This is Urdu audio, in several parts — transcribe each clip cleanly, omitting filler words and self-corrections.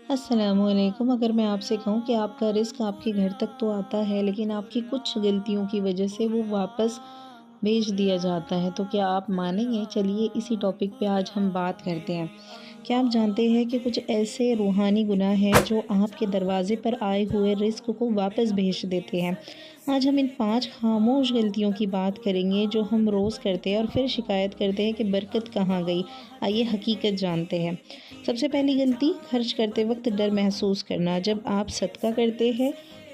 السلام علیکم۔ اگر میں آپ سے کہوں کہ آپ کا رزق آپ کے گھر تک تو آتا ہے لیکن آپ کی کچھ غلطیوں کی وجہ سے وہ واپس بھیج دیا جاتا ہے تو کیا آپ مانیں گے؟ چلیے اسی ٹاپک پہ آج ہم بات کرتے ہیں۔ کیا آپ جانتے ہیں کہ کچھ ایسے روحانی گناہ ہیں جو آپ کے دروازے پر آئے ہوئے رزق کو واپس بھیج دیتے ہیں؟ آج ہم ان 5 خاموش غلطیوں کی بات کریں گے جو ہم روز کرتے ہیں اور پھر شکایت کرتے ہیں کہ برکت کہاں گئی۔ آئیے حقیقت جانتے ہیں۔ سب سے پہلی غلطی، خرچ کرتے وقت ڈر محسوس کرنا۔ جب آپ صدقہ کرتے ہیں،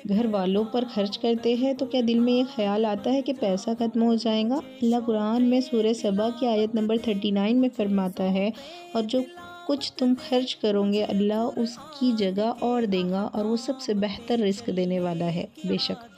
گھر والوں پر خرچ کرتے ہیں تو کیا دل میں یہ خیال آتا ہے کہ پیسہ ختم ہو جائے گا؟ اللہ قرآن میں سورہ سبا کی آیت نمبر 39 میں فرماتا ہے، اور جو کچھ تم خرچ کرو گے اللہ اس کی جگہ اور دے گا اور وہ سب سے بہتر رزق دینے والا ہے۔ بے شک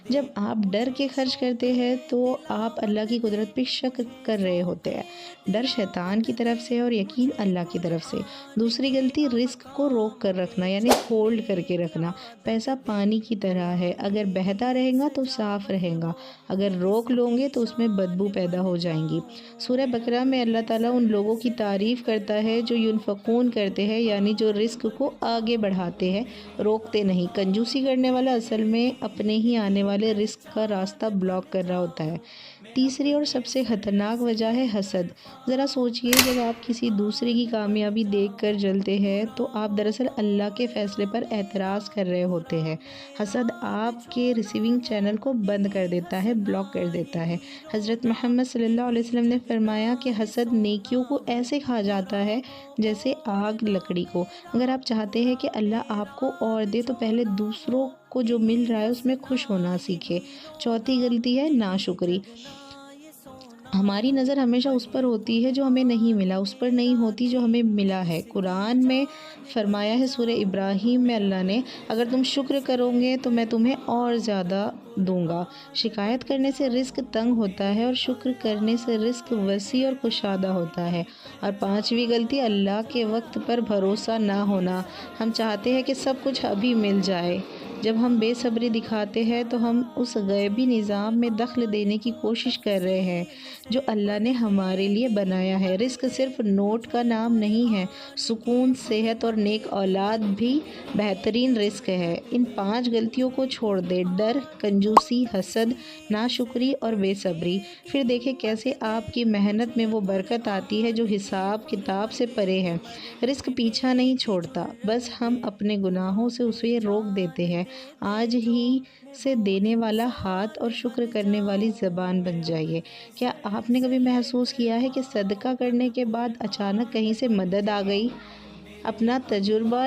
جب آپ ڈر کے خرچ کرتے ہیں تو آپ اللہ کی قدرت پہ شک کر رہے ہوتے ہیں۔ ڈر شیطان کی طرف سے اور یقین اللہ کی طرف سے۔ دوسری غلطی، رزق کو روک کر رکھنا یعنی ہولڈ کر کے رکھنا۔ پیسہ پانی کی طرح ہے، اگر بہتا رہے گا تو صاف رہے گا، اگر روک لو گے تو اس میں بدبو پیدا ہو جائیں گی۔ سورہ بقرہ میں اللہ تعالیٰ ان لوگوں کی تعریف کرتا ہے جو ینفقون کرتے ہیں، یعنی جو رزق کو آگے بڑھاتے ہیں، روکتے نہیں۔ کنجوسی کرنے والا اصل میں اپنے ہی آنے والے رزق کا راستہ بلاک کر رہا ہوتا ہے۔ تیسری اور سب سے خطرناک وجہ ہے حسد۔ ذرا سوچئے، جب آپ کسی دوسرے کی کامیابی دیکھ کر جلتے ہیں تو آپ دراصل اللہ کے فیصلے پر اعتراض کر رہے ہوتے ہیں۔ حسد آپ کے ریسیونگ چینل کو بند کر دیتا ہے، بلاک کر دیتا ہے۔ حضرت محمد صلی اللہ علیہ وسلم نے فرمایا کہ حسد نیکیوں کو ایسے کھا جاتا ہے جیسے آگ لکڑی کو۔ اگر آپ چاہتے ہیں کہ اللہ آپ کو اور دے تو پہلے دوسروں کو جو مل رہا ہے اس میں خوش ہونا سیکھے۔ چوتھی غلطی ہے ناشکری۔ ہماری نظر ہمیشہ اس پر ہوتی ہے جو ہمیں نہیں ملا، اس پر نہیں ہوتی جو ہمیں ملا ہے۔ قرآن میں فرمایا ہے سورہ ابراہیم میں اللہ نے، اگر تم شکر کرو گے تو میں تمہیں اور زیادہ دوں گا۔ شکایت کرنے سے رزق تنگ ہوتا ہے اور شکر کرنے سے رزق وسیع اور کشادہ ہوتا ہے۔ اور پانچویں غلطی، اللہ کے وقت پر بھروسہ نہ ہونا۔ ہم چاہتے ہیں کہ سب کچھ ابھی مل جائے۔ جب ہم بے صبری دکھاتے ہیں تو ہم اس غیبی نظام میں دخل دینے کی کوشش کر رہے ہیں جو اللہ نے ہمارے لیے بنایا ہے۔ رزق صرف نوٹ کا نام نہیں ہے، سکون، صحت اور نیک اولاد بھی بہترین رزق ہے۔ ان 5 غلطیوں کو چھوڑ دیں، ڈر، کنجوسی، حسد، ناشکری اور بے صبری۔ پھر دیکھیں کیسے آپ کی محنت میں وہ برکت آتی ہے جو حساب کتاب سے پرے ہے۔ رزق پیچھا نہیں چھوڑتا، بس ہم اپنے گناہوں سے اسے روک دیتے ہیں۔ آج ہی سے دینے والا ہاتھ اور شکر کرنے والی زبان بن جائیے۔ کیا آپ نے کبھی محسوس کیا ہے کہ صدقہ کرنے کے بعد اچانک کہیں سے مدد آ گئی؟ اپنا تجربہ